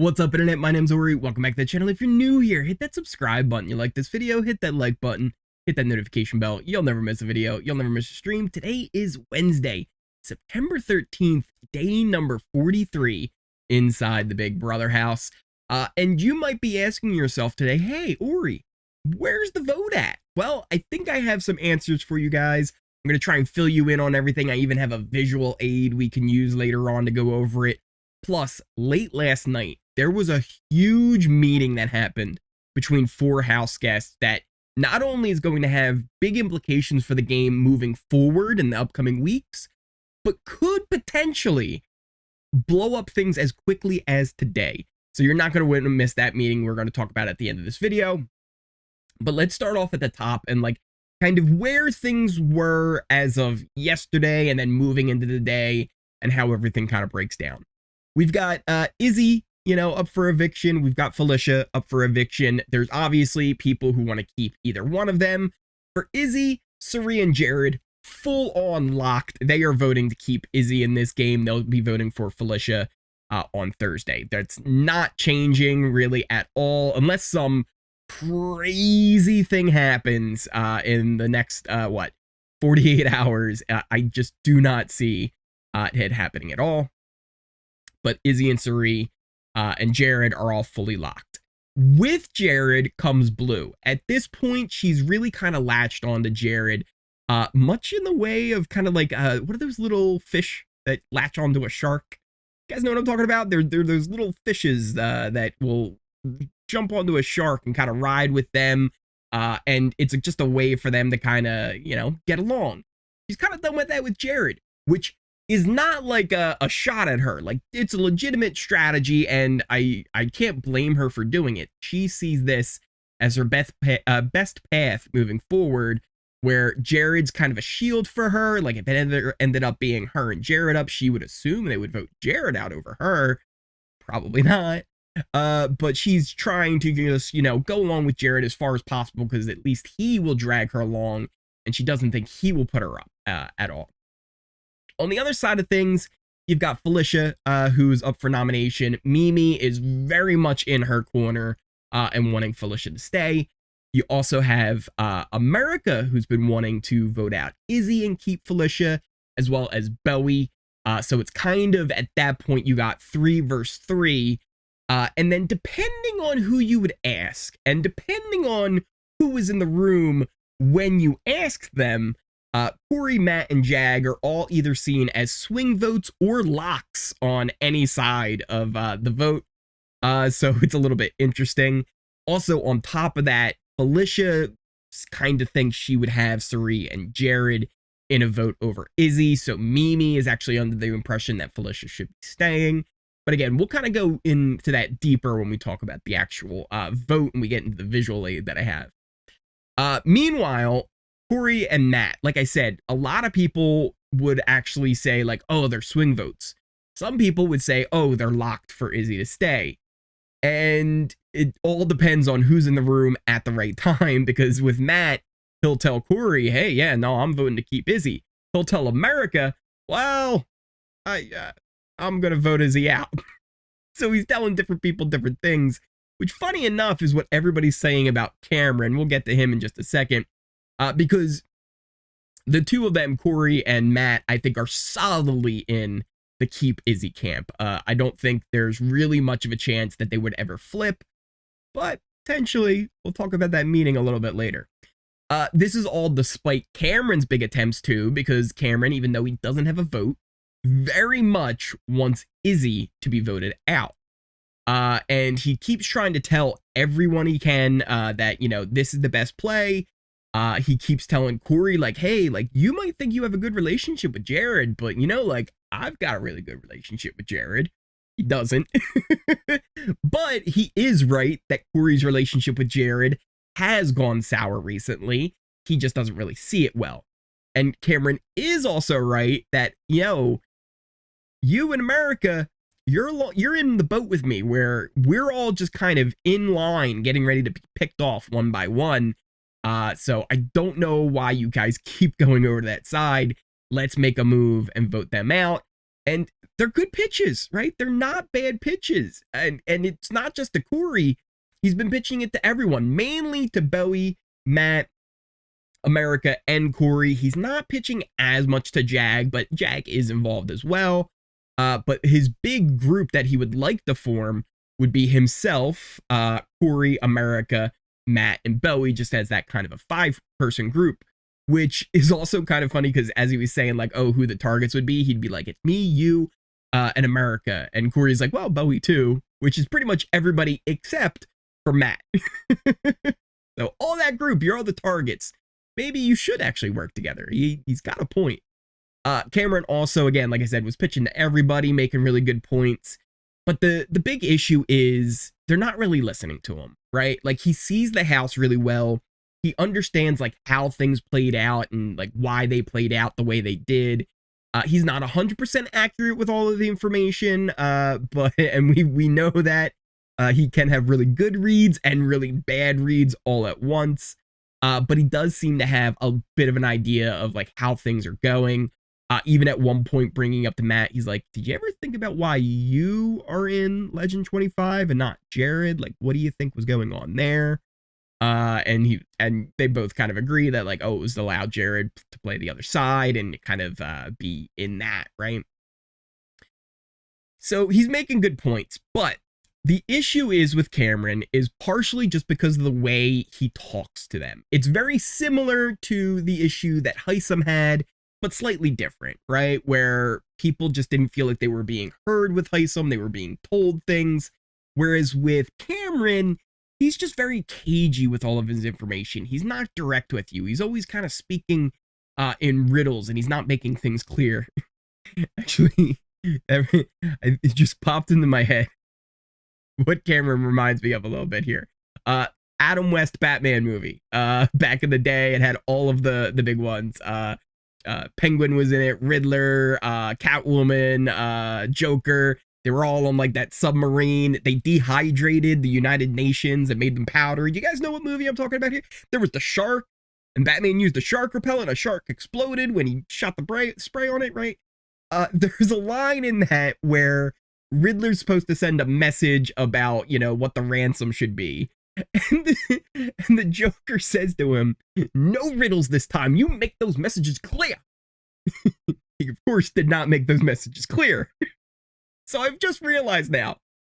What's up, internet? My name's Ori. Welcome back to the channel. If you're new here, hit that subscribe button. You like this video, hit that like button, hit that notification bell. You'll never miss a video. You'll never miss a stream. Today is Wednesday, September 13th, day number 43 inside the Big Brother house. And you might be asking yourself today, hey, Ori, where's the vote at? Well, I think I have some answers for you guys. I'm going to try and fill you in on everything. I even have a visual aid we can use later on to go over it. Plus, late last night, there was a huge meeting that happened between four house guests that not only is going to have big implications for the game moving forward in the upcoming weeks, but could potentially blow up things as quickly as today. So you're not going to miss that meeting. We're going to talk about it at the end of this video. But let's start off at the top and kind of where things were as of yesterday and then moving into the day and how everything kind of breaks down. We've got Izzy, up for eviction. We've got Felicia up for eviction. There's obviously people who want to keep either one of them. For Izzy, Cirie and Jared, full on locked. They are voting to keep Izzy in this game. They'll be voting for Felicia on Thursday. That's not changing really at all, unless some crazy thing happens in the next, 48 hours. I just do not see it happening at all. But Izzy and Cirie and Jared are all fully locked. With Jared comes Blue. At this point, she's really kind of latched on to Jared, much in the way of kind of what are those little fish that latch onto a shark? You guys know what I'm talking about? They're those little fishes that will jump onto a shark and kind of ride with them, and it's just a way for them to kind of, get along. She's kind of done with that with Jared, which is not like a shot at her. It's a legitimate strategy, and I can't blame her for doing it. She sees this as her best path moving forward, where Jared's kind of a shield for her. If it ended up being her and Jared up, she would assume they would vote Jared out over her. Probably not. But she's trying to just, go along with Jared as far as possible, because at least he will drag her along, and she doesn't think he will put her up at all. On the other side of things, you've got Felicia, who's up for nomination. Mimi is very much in her corner and wanting Felicia to stay. You also have America, who's been wanting to vote out Izzy and keep Felicia, as well as Bowie. So it's kind of at that point you got 3 versus 3. And then depending on who you would ask, and depending on who was in the room when you asked them, Cory, Matt, and Jag are all either seen as swing votes or locks on any side of the vote. So it's a little bit interesting. Also, on top of that, Felicia kind of thinks she would have Cirie and Jared in a vote over Izzy. So Mimi is actually under the impression that Felicia should be staying. But again, we'll kind of go into that deeper when we talk about the actual vote and we get into the visual aid that I have. Meanwhile, Cory and Matt, like I said, a lot of people would actually say oh, they're swing votes. Some people would say, oh, they're locked for Izzy to stay. And it all depends on who's in the room at the right time, because with Matt, he'll tell Cory, hey, yeah, no, I'm voting to keep Izzy. He'll tell America, well, I'm going to vote Izzy out. So he's telling different people different things, which funny enough is what everybody's saying about Cameron. We'll get to him in just a second. Because the two of them, Cory and Matt, I think are solidly in the keep Izzy camp. I don't think there's really much of a chance that they would ever flip, but potentially we'll talk about that meeting a little bit later. This is all despite Cameron's big attempts too, because Cameron, even though he doesn't have a vote, very much wants Izzy to be voted out. And he keeps trying to tell everyone he can that, this is the best play. He keeps telling Cory, hey, you might think you have a good relationship with Jared, but, I've got a really good relationship with Jared. He doesn't. But he is right that Cory's relationship with Jared has gone sour recently. He just doesn't really see it well. And Cameron is also right that, you in America, you're in the boat with me, where we're all just kind of in line getting ready to be picked off one by one. So I don't know why you guys keep going over to that side. Let's make a move and vote them out. And they're good pitches, right? They're not bad pitches. And it's not just to Cory. He's been pitching it to everyone, mainly to Bowie, Matt, America, and Cory. He's not pitching as much to Jag, but Jag is involved as well. But his big group that he would like to form would be himself, Cory, America, Matt, and Bowie, just as that kind of a 5-person group, which is also kind of funny because as he was saying, like, oh, who the targets would be, he'd be like, it's me, you, and America. And Cory's like, well, Bowie too, which is pretty much everybody except for Matt. So all that group, you're all the targets. Maybe you should actually work together. He's got a point. Cameron also, again, like I said, was pitching to everybody, making really good points. But the big issue is they're not really listening to him, right? Like, he sees the house really well. He understands, like, how things played out and, like, why they played out the way they did. He's not 100% accurate with all of the information, and we know that he can have really good reads and really bad reads all at once. But he does seem to have a bit of an idea of, like, how things are going. Even at one point bringing up to Matt, he's like, did you ever think about why you are in Legend 25 and not Jared? Like, what do you think was going on there? And they both kind of agree that, like, oh, it was to allow Jared to play the other side and kind of be in that, right? So he's making good points, but the issue is with Cameron is partially just because of the way he talks to them. It's very similar to the issue that Hisam had, but slightly different, right? Where people just didn't feel like they were being heard with Hisam. They were being told things. Whereas with Cameron, he's just very cagey with all of his information. He's not direct with you. He's always kind of speaking in riddles, and he's not making things clear. Actually, it just popped into my head what Cameron reminds me of a little bit here. Adam West Batman movie. Back in the day, it had all of the big ones. Penguin was in it, Riddler, Catwoman, Joker. They were all on, like, that submarine. They dehydrated the United Nations and made them powder. You guys know what movie I'm talking about here? There was the shark, and Batman used the shark repellent. A shark exploded when he shot the spray on it, right? There's a line in that where Riddler's supposed to send a message about, you know, what the ransom should be. And the Joker says to him, no riddles this time. You make those messages clear. He, of course, did not make those messages clear. So I've just realized now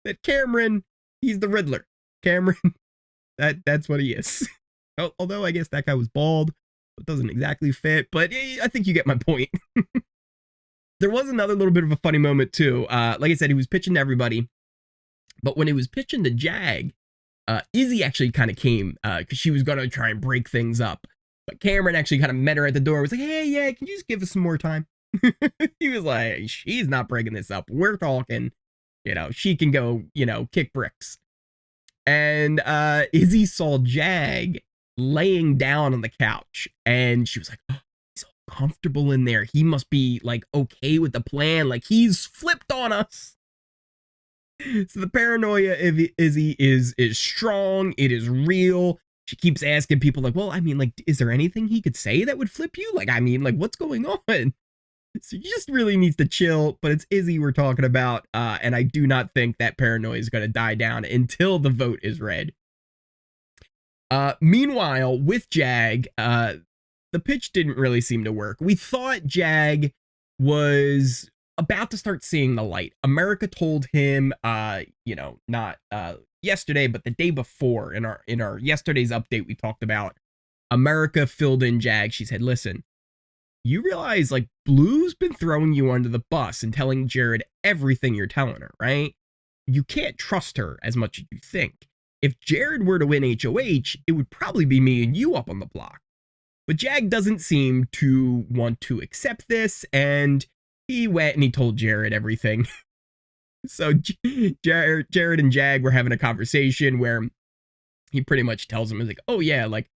that Cameron, he's the Riddler. Cameron, that's what he is. Although I guess that guy was bald. It doesn't exactly fit, but I think you get my point. There was another little bit of a funny moment, too. Like I said, he was pitching to everybody. But when he was pitching to Jag, Izzy actually kind of came because she was going to try and break things up. But Cameron actually kind of met her at the door. Was like, hey, yeah, can you just give us some more time? He was like, she's not breaking this up. We're talking. You know, she can go, you know, kick bricks. And Izzy saw Jag laying down on the couch. And she was like, oh, he's all comfortable in there. He must be, like, okay with the plan. Like, he's flipped on us. So the paranoia of Izzy is strong. It is real. She keeps asking people, like, well, I mean, like, is there anything he could say that would flip you? Like, I mean, like, what's going on? So he just really needs to chill, but it's Izzy we're talking about, and I do not think that paranoia is going to die down until the vote is read. Meanwhile, with Jag, the pitch didn't really seem to work. We thought Jag was about to start seeing the light. America told him, you know, not yesterday, but the day before, in our yesterday's update, we talked about America filled in Jag. She said, listen, you realize, like, Blue's been throwing you under the bus and telling Jared everything you're telling her, right? You can't trust her as much as you think. If Jared were to win HOH, it would probably be me and you up on the block. But Jag doesn't seem to want to accept this, and he went and he told Jared everything. So Jared and Jag were having a conversation where he pretty much tells him, he's like, oh yeah, like,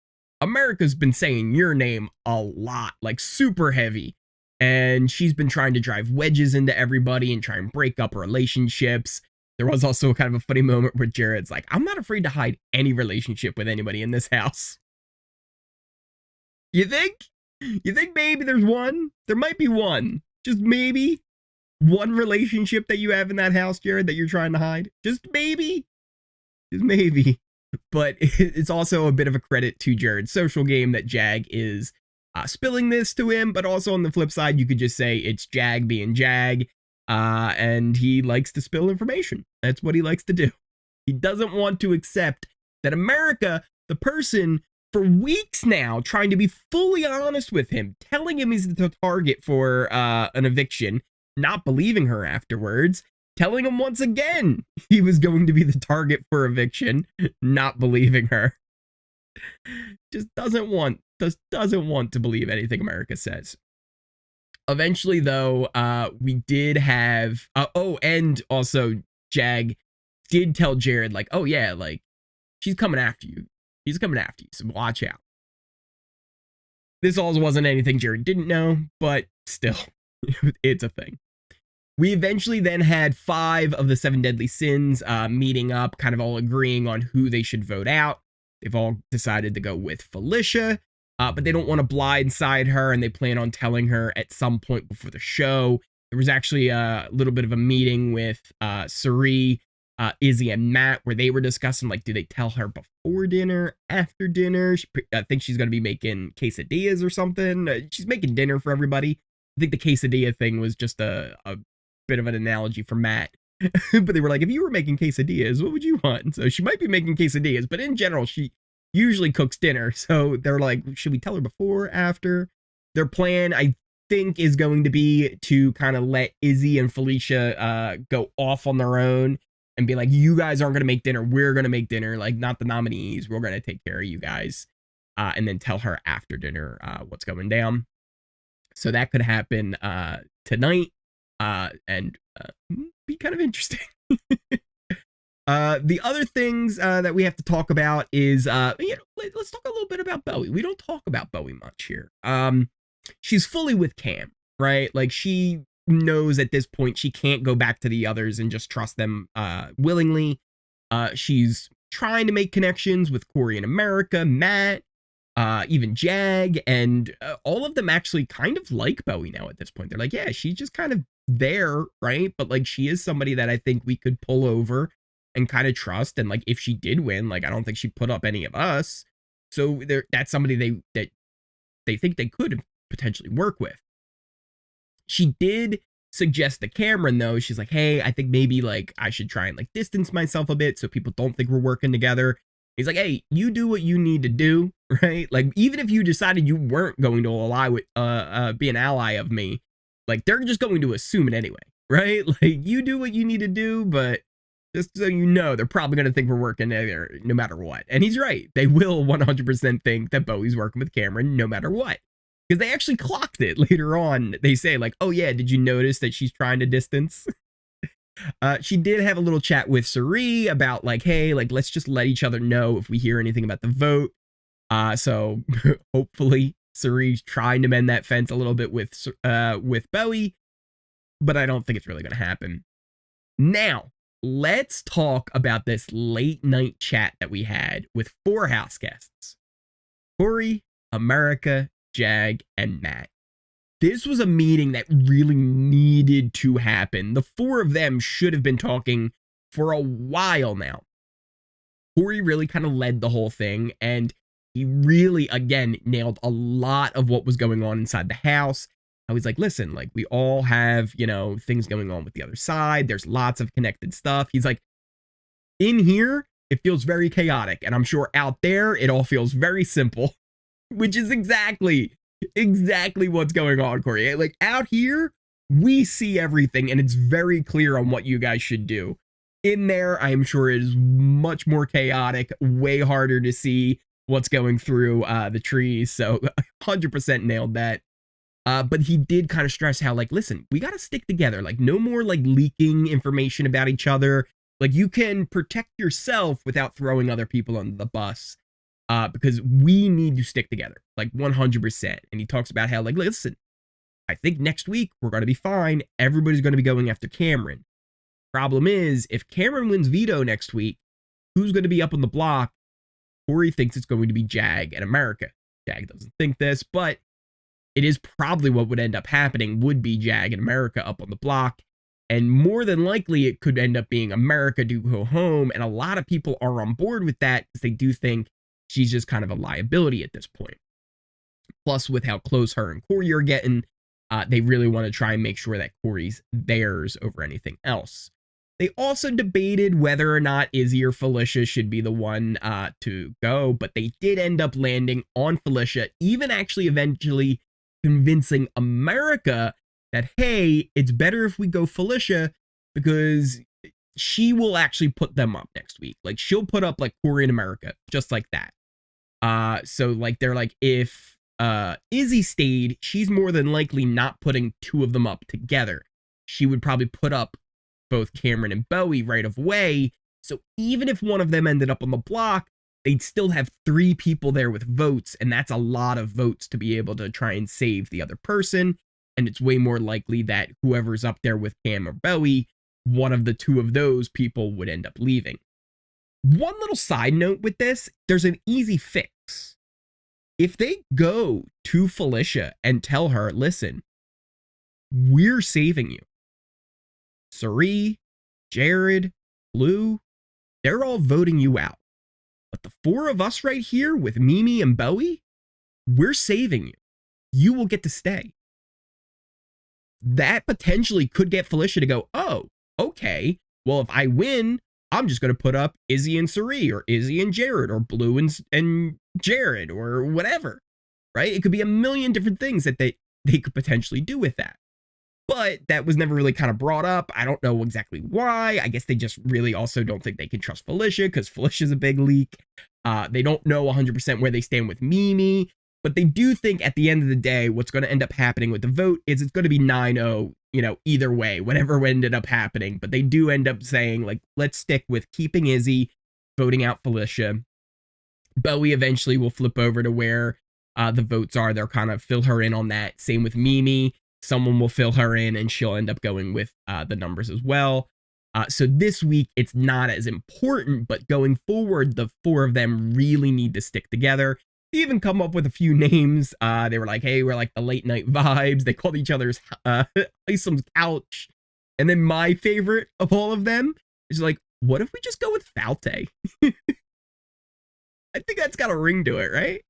America's been saying your name a lot, like, super heavy. And she's been trying to drive wedges into everybody and try and break up relationships. There was also kind of a funny moment where Jared's like, I'm not afraid to hide any relationship with anybody in this house. You think? You think maybe there's one? There might be one. Just maybe. one relationship that you have in that house, Jared, that you're trying to hide? Just maybe. Just maybe. But it's also a bit of a credit to Jared's social game that Jag is spilling this to him. But also on the flip side, you could just say it's Jag being Jag. And he likes to spill information. That's what he likes to do. He doesn't want to accept that America, the person for weeks now trying to be fully honest with him, telling him he's the target for an eviction, not believing her afterwards, telling him once again he was going to be the target for eviction, not believing her. Just doesn't want to believe anything America says. Eventually, though, we did have and also Jag did tell Jared, like, oh yeah, like, she's coming after you. He's coming after you, so watch out. This also wasn't anything Jared didn't know, but still, it's a thing. We eventually then had 5 of the 7 deadly sins meeting up, kind of all agreeing on who they should vote out. They've all decided to go with Felicia, but they don't want to blindside her, and they plan on telling her at some point before the show. There was actually a little bit of a meeting with Cirie, Izzy, and Matt, where they were discussing, like, do they tell her before dinner, after dinner? I think she's going to be making quesadillas or something. She's making dinner for everybody. I think the quesadilla thing was just a bit of an analogy for Matt. But they were like, if you were making quesadillas, what would you want? So she might be making quesadillas, but in general, she usually cooks dinner. So they're like, should we tell her before, after? Their plan, I think, is going to be to kind of let Izzy and Felicia go off on their own and be like, you guys aren't going to make dinner. We're going to make dinner. Like, not the nominees. We're going to take care of you guys. And then tell her after dinner what's going down. So that could happen tonight. And be kind of interesting. The other things that we have to talk about is, let's talk a little bit about Bowie. We don't talk about Bowie much here. She's fully with Cam, right? Like, she knows at this point she can't go back to the others and just trust them willingly. She's trying to make connections with Cory America, Matt, even Jag, and all of them actually kind of like Bowie now at this point. They're like, yeah, she's just kind of there, right? But like, she is somebody that I think we could pull over and kind of trust. And like, if she did win, like, I don't think she'd put up any of us. So that's somebody that they think they could potentially work with. She did suggest to Cameron, though, she's like, hey, I think maybe like I should try and like distance myself a bit so people don't think we're working together. He's like, hey, you do what you need to do, right? Like, even if you decided you weren't going to ally with be an ally of me, like, they're just going to assume it anyway, right? Like, you do what you need to do, but just so you know, they're probably going to think we're working together no matter what. And he's right. They will 100% think that Bowie's working with Cameron no matter what. Because they actually clocked it later on. They say, like, oh yeah, did you notice that she's trying to distance? She did have a little chat with Cirie about, like, hey, like, let's just let each other know if we hear anything about the vote. So hopefully Cirie's trying to mend that fence a little bit with Bowie, but I don't think it's really going to happen. Now, let's talk about this late night chat that we had with 4 house guests: Cory, America, Jag, and Matt. This was a meeting that really needed to happen. The 4 of them should have been talking for a while now. Cory really kind of led the whole thing, and he really, again, nailed a lot of what was going on inside the house. I was like, listen, like, we all have, you know, things going on with the other side. There's lots of connected stuff. He's like, in here, it feels very chaotic, and I'm sure out there, it all feels very simple, which is exactly what's going on, Cory. Like, out here, we see everything, and it's very clear on what you guys should do. In there, I am sure it is much more chaotic, way harder to see what's going through the trees. So 100% nailed that. But he did kind of stress how, like, listen, we got to stick together. Like, no more like leaking information about each other. Like, you can protect yourself without throwing other people under the bus. Because we need to stick together, like, 100%. And he talks about how, like, listen, I think next week we're going to be fine. Everybody's going to be going after Cameron. Problem is, if Cameron wins veto next week, who's going to be up on the block? Cory thinks it's going to be Jag and America. Jag doesn't think this, but it is probably what would end up happening, would be Jag and America up on the block. And more than likely, it could end up being America do go home. And a lot of people are on board with that because they do think she's just kind of a liability at this point. Plus, with how close her and Cory are getting, they really want to try and make sure that Cory's theirs over anything else. They also debated whether or not Izzy or Felicia should be the one to go, but they did end up landing on Felicia, even actually eventually convincing America that, hey, it's better if we go Felicia because she will actually put them up next week. Like, she'll put up like Cory and America, just like that. So like, they're like, if Izzy stayed, she's more than likely not putting two of them up together. She would probably put up both Cameron and Bowie right away. So even if one of them ended up on the block, they'd still have three people there with votes, and that's a lot of votes to be able to try and save the other person. And it's way more likely that whoever's up there with Cam or Bowie, one of the two of those people would end up leaving. One little side note with this, there's an easy fix. If they go to Felicia and tell her, listen, we're saving you. Cirie, Jared, Blue, they're all voting you out. But the four of us right here with Mimi and Bowie, we're saving you. You will get to stay. That potentially could get Felicia to go, oh, okay, well, if I win, I'm just going to put up Izzy and Cirie, or Izzy and Jared, or Blue and Jared, or whatever, right? It could be a million different things that they could potentially do with that. But that was never really kind of brought up. I don't know exactly why. I guess they just really also don't think they can trust Felicia because Felicia's a big leak. They don't know 100% where they stand with Mimi. But they do think at the end of the day, what's going to end up happening with the vote is it's going to be 9-0, you know, either way, whatever ended up happening. But they do end up saying, like, let's stick with keeping Izzy, voting out Felicia. Bowie eventually will flip over to where the votes are. They'll kind of fill her in on that. Same with Mimi. Someone will fill her in and she'll end up going with the numbers as well. So this week, it's not as important, but going forward, the four of them really need to stick together. They even come up with a few names. They were like, hey, we're like the late night vibes. They called each other's Hisam's couch. And then my favorite of all of them is like, what if we just go with Falte? I think that's got a ring to it, right?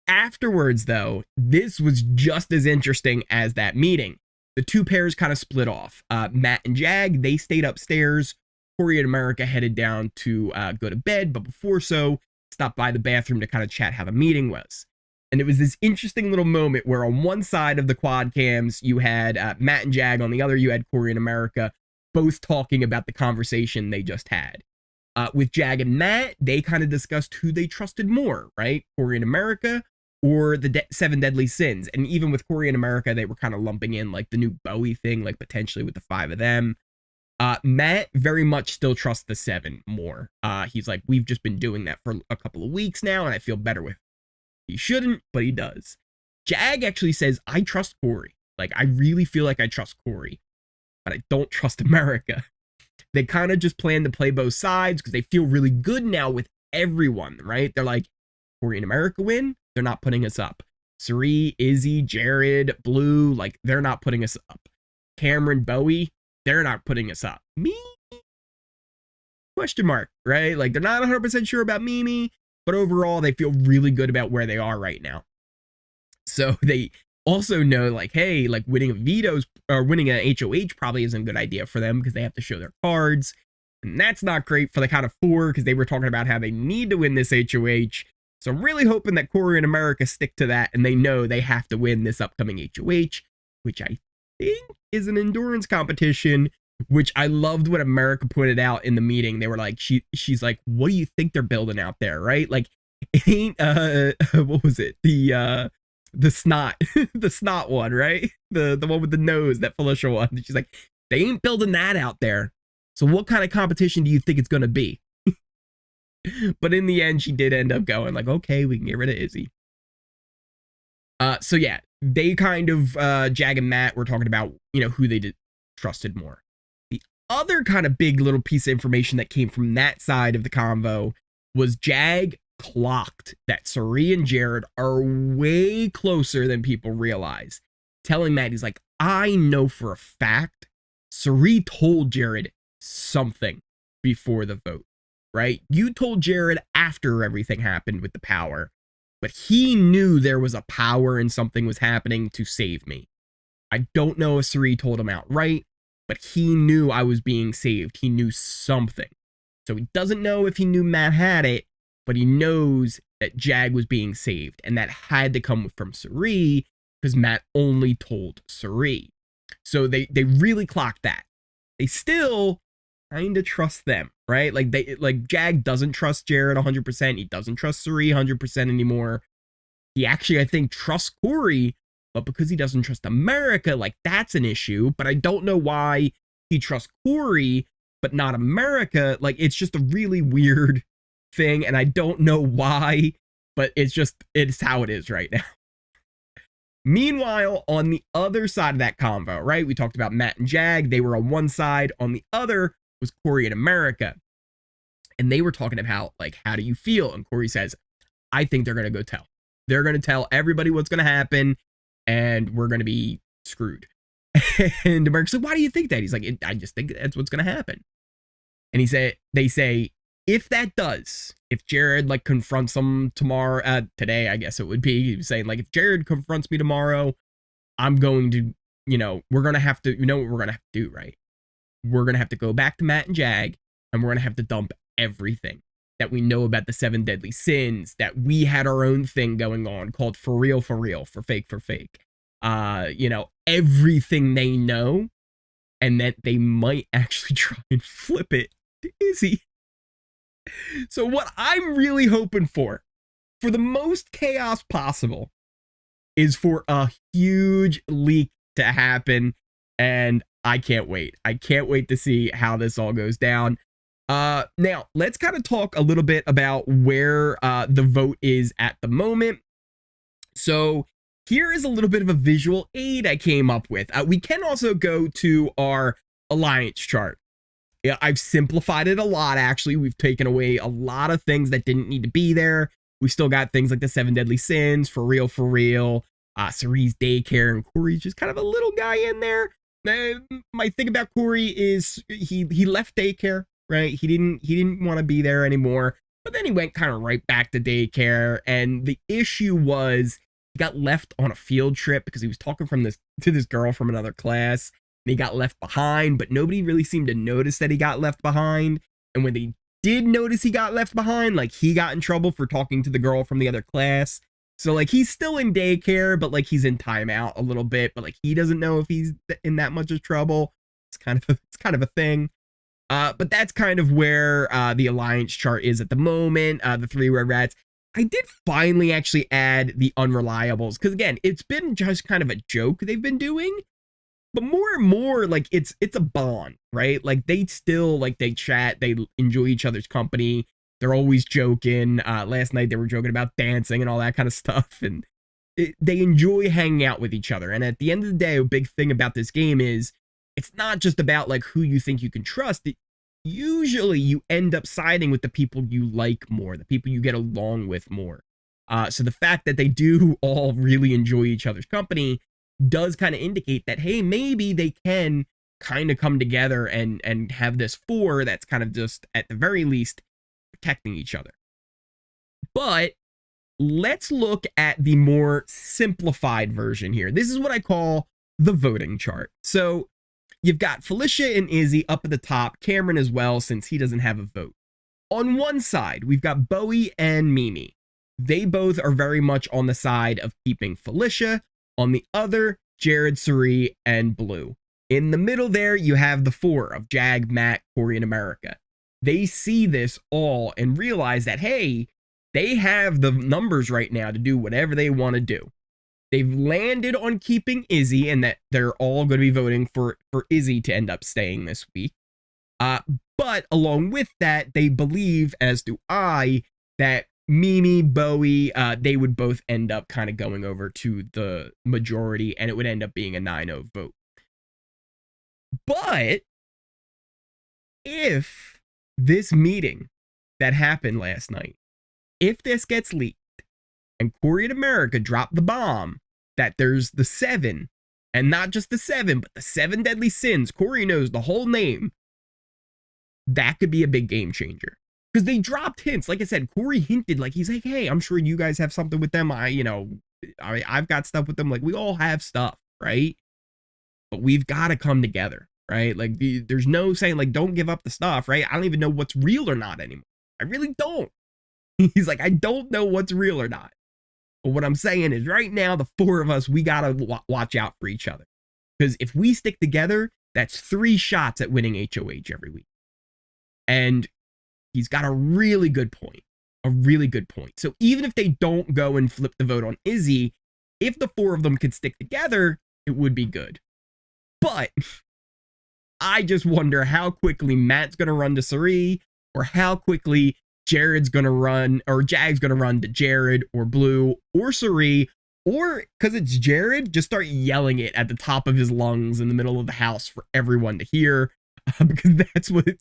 Afterwards, though, this was just as interesting as that meeting. The two pairs kind of split off. Matt and Jag, they stayed upstairs. Cory and America headed down to go to bed, but before so, stopped by the bathroom to kind of chat how the meeting was. And it was this interesting little moment where on one side of the quad cams, you had Matt and Jag. On the other, you had Cory and America, both talking about the conversation they just had. With Jag and Matt, they kind of discussed who they trusted more, right? Cory and America, or the seven deadly sins. And even with Cory and America, they were kind of lumping in like the new Bowie thing, like potentially with the five of them. Matt very much still trusts the seven more. He's like, we've just been doing that for a couple of weeks now, and I feel better with it. He shouldn't, but he does. Jag actually says, I trust Cory. Like, I really feel like I trust Cory, but I don't trust America. They kind of just plan to play both sides because they feel really good now with everyone, right? They're like, Cory and America win, they're not putting us up. Cirie, Izzy, Jared, Blue, like, they're not putting us up. Cameron, Bowie, they're not putting us up. Me? Question mark, right? Like, they're not 100% sure about Mimi, but overall, they feel really good about where they are right now. So they also know, like, hey, like, winning a vetoes or winning an HOH probably isn't a good idea for them because they have to show their cards. And that's not great for the count of four because they were talking about how they need to win this HOH. So I'm really hoping that Cory and America stick to that and they know they have to win this upcoming HOH, which I think is an endurance competition, which I loved what America pointed out in the meeting. They were like, she's like, what do you think they're building out there, right? Like, it ain't, what was it? The snot, the snot one, right? The one with the nose that Felicia won. She's like, they ain't building that out there. So what kind of competition do you think it's going to be? But in the end, she did end up going like, okay, we can get rid of Izzy. So yeah, they kind of, Jag and Matt were talking about, you know, who they trusted more. The other kind of big little piece of information that came from that side of the convo was Jag clocked that Cirie and Jared are way closer than people realize. Telling Matt, he's like, I know for a fact Cirie told Jared something before the vote, right? You told Jared after everything happened with the power, but he knew there was a power and something was happening to save me. I don't know if Cirie told him outright, but he knew I was being saved. He knew something. So he doesn't know if he knew Matt had it, but he knows that Jag was being saved, and that had to come from Cirie because Matt only told Cirie. So they really clocked that. They still kind of trust them, right? Like Jag doesn't trust Jared 100%. He doesn't trust Cirie 100% anymore. He actually, I think, trusts Cory, but because he doesn't trust America, like, that's an issue. But I don't know why he trusts Cory but not America. Like, it's just a really weird thing, and I don't know why, but it's how it is right now. Meanwhile, on the other side of that convo, right, we talked about Matt and Jag. They were on one side. On the other was Cory and America, and they were talking about, like, how do you feel? And Cory says, I think they're gonna go tell. They're gonna tell everybody what's gonna happen, and we're gonna be screwed. And America's like, why do you think that? He's like, I just think that's what's gonna happen. And they say, if that does, if Jared, like, confronts them tomorrow, today, I guess it would be, he was saying, like, if Jared confronts me tomorrow, I'm going to, we're going to have to, what we're going to have to do, right? We're going to have to go back to Matt and Jag, and we're going to have to dump everything that we know about the 7 deadly sins, that we had our own thing going on called for real, for fake, for fake. Everything they know, and that they might actually try and flip it to Izzy. So what I'm really hoping for the most chaos possible, is for a huge leak to happen, and I can't wait. I can't wait to see how this all goes down. Now, let's kind of talk a little bit about where the vote is at the moment. So here is a little bit of a visual aid I came up with. We can also go to our alliance chart. Yeah, I've simplified it a lot, actually. We've taken away a lot of things that didn't need to be there. We still got things like the 7 deadly sins, for real, Cirie's daycare, and Cory's just kind of a little guy in there. My thing about Cory is he left daycare, right? He didn't want to be there anymore, but then he went kind of right back to daycare, and the issue was he got left on a field trip because he was talking to this girl from another class. And he got left behind, but nobody really seemed to notice that he got left behind. And when they did notice he got left behind, like, he got in trouble for talking to the girl from the other class. So, like, he's still in daycare, but, like, he's in timeout a little bit, but, like, he doesn't know if he's in that much of trouble. It's kind of a thing. But that's kind of where the alliance chart is at the moment. The 3 red rats. I did finally actually add the unreliables, because, again, it's been just kind of a joke they've been doing. But more and more, like, it's a bond, right? Like, they still, like, they chat, they enjoy each other's company. They're always joking. Last night they were joking about dancing and all that kind of stuff. And they enjoy hanging out with each other. And at the end of the day, a big thing about this game is it's not just about, like, who you think you can trust. Usually you end up siding with the people you like more, the people you get along with more. So the fact that they do all really enjoy each other's company does kind of indicate that, hey, maybe they can kind of come together and have this 4 that's kind of just, at the very least, protecting each other. But let's look at the more simplified version here. This is what I call the voting chart. So you've got Felicia and Izzy up at the top, Cameron as well, since he doesn't have a vote. On one side, we've got Bowie and Mimi. They both are very much on the side of keeping Felicia. On the other, Jared, Cirie, and Blue. In the middle there, you have the 4 of Jag, Matt, Cory, and America. They see this all and realize that, hey, they have the numbers right now to do whatever they want to do. They've landed on keeping Izzy, and that they're all going to be voting for Izzy to end up staying this week. But along with that, they believe, as do I, that Mimi, Bowie, they would both end up kind of going over to the majority, and it would end up being a 9-0 vote. But if this meeting that happened last night, if this gets leaked and Cory and America drop the bomb that there's the 7 and not just the 7, but the 7 deadly sins. Cory knows the whole name. That could be a big game changer. Because they dropped hints. Like I said, Cory hinted, like, he's like, hey, I'm sure you guys have something with them. I've got stuff with them. Like, we all have stuff, right? But we've got to come together, right? Like, there's no saying, like, don't give up the stuff, right? I don't even know what's real or not anymore. I really don't. He's like, I don't know what's real or not. But what I'm saying is right now, the 4 of us, we got to watch out for each other. Because if we stick together, that's 3 shots at winning HOH every week. And he's got a really good point. A really good point. So even if they don't go and flip the vote on Izzy, if the 4 of them could stick together, it would be good. But I just wonder how quickly Matt's going to run to Cirie, or how quickly Jared's going to run, or Jag's going to run to Jared or Blue or Cirie, or because it's Jared, just start yelling it at the top of his lungs in the middle of the house for everyone to hear. Because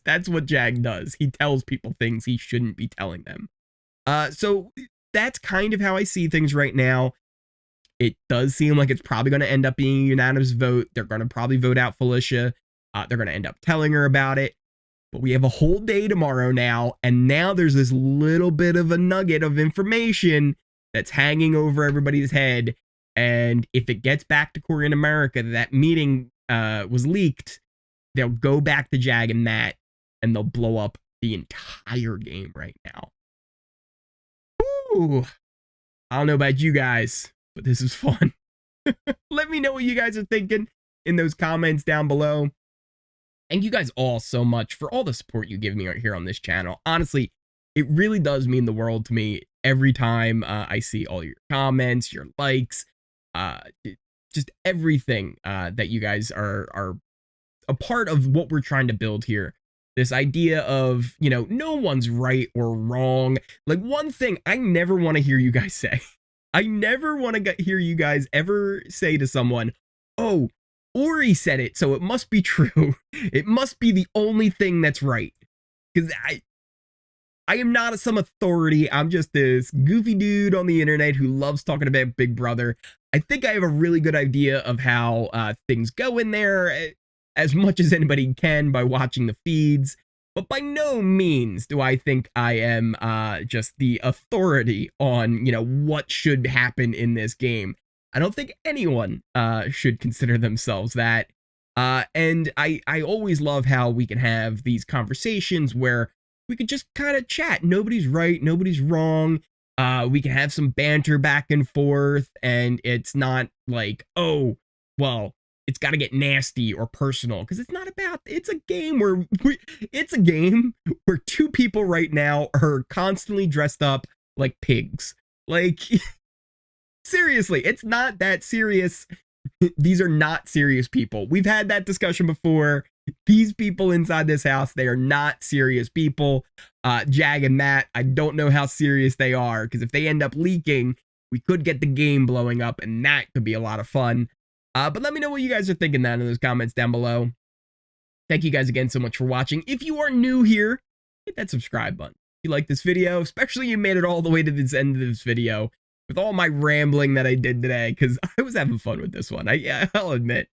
that's what Jag does. He tells people things he shouldn't be telling them. So that's kind of how I see things right now. It does seem like it's probably going to end up being a unanimous vote. They're going to probably vote out Felicia. They're going to end up telling her about it. But we have a whole day tomorrow now, and now there's this little bit of a nugget of information that's hanging over everybody's head. And if it gets back to Cory in America, that meeting was leaked, they'll go back to Jag and Matt, and they'll blow up the entire game right now. Ooh, I don't know about you guys, but this is fun. Let me know what you guys are thinking in those comments down below. Thank you guys all so much for all the support you give me here on this channel. Honestly, it really does mean the world to me every time I see all your comments, your likes, just everything that you guys are a part of what we're trying to build here. This idea of, no one's right or wrong. Like, one thing I never want to hear you guys say. I never want to hear you guys ever say to someone, oh, Ori said it, so it must be true. It must be the only thing that's right. Because I am not some authority. I'm just this goofy dude on the internet who loves talking about Big Brother. I think I have a really good idea of how things go in there, as much as anybody can by watching the feeds. But by no means do I think I am just the authority on, what should happen in this game. I don't think anyone should consider themselves that. And I always love how we can have these conversations where we can just kind of chat. Nobody's right, nobody's wrong. We can have some banter back and forth, and it's not like, oh, well, it's got to get nasty or personal, because it's not about, it's a game where two people right now are constantly dressed up like pigs. Like, seriously, it's not that serious. These are not serious people. We've had that discussion before. These people inside this house, they are not serious people. Jag and Matt, I don't know how serious they are, because if they end up leaking, we could get the game blowing up, and that could be a lot of fun. But let me know what you guys are thinking in those comments down below. Thank you guys again so much for watching. If you are new here, hit that subscribe button. If you like this video, especially you made it all the way to this end of this video with all my rambling that I did today, because I was having fun with this one. I'll admit.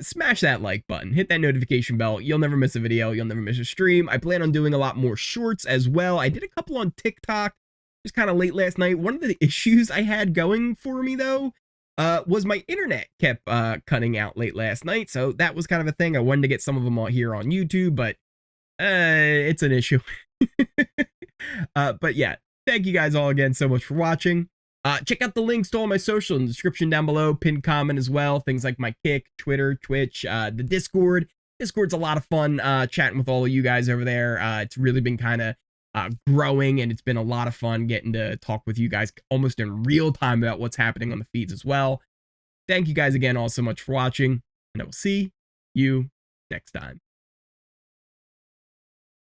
Smash that like button, hit that notification bell. You'll never miss a video. You'll never miss a stream. I plan on doing a lot more shorts as well. I did a couple on TikTok just kind of late last night. One of the issues I had going for me, though, was my internet kept cutting out late last night. So that was kind of a thing. I wanted to get some of them on here on YouTube, but it's an issue. But yeah, thank you guys all again so much for watching. Check out the links to all my social in the description down below, pinned comment as well. Things like my Kick, Twitter, Twitch, the Discord. Discord's a lot of fun chatting with all of you guys over there. It's really been kind of growing, and it's been a lot of fun getting to talk with you guys almost in real time about what's happening on the feeds as well. Thank you guys again all so much for watching, and I will see you next time.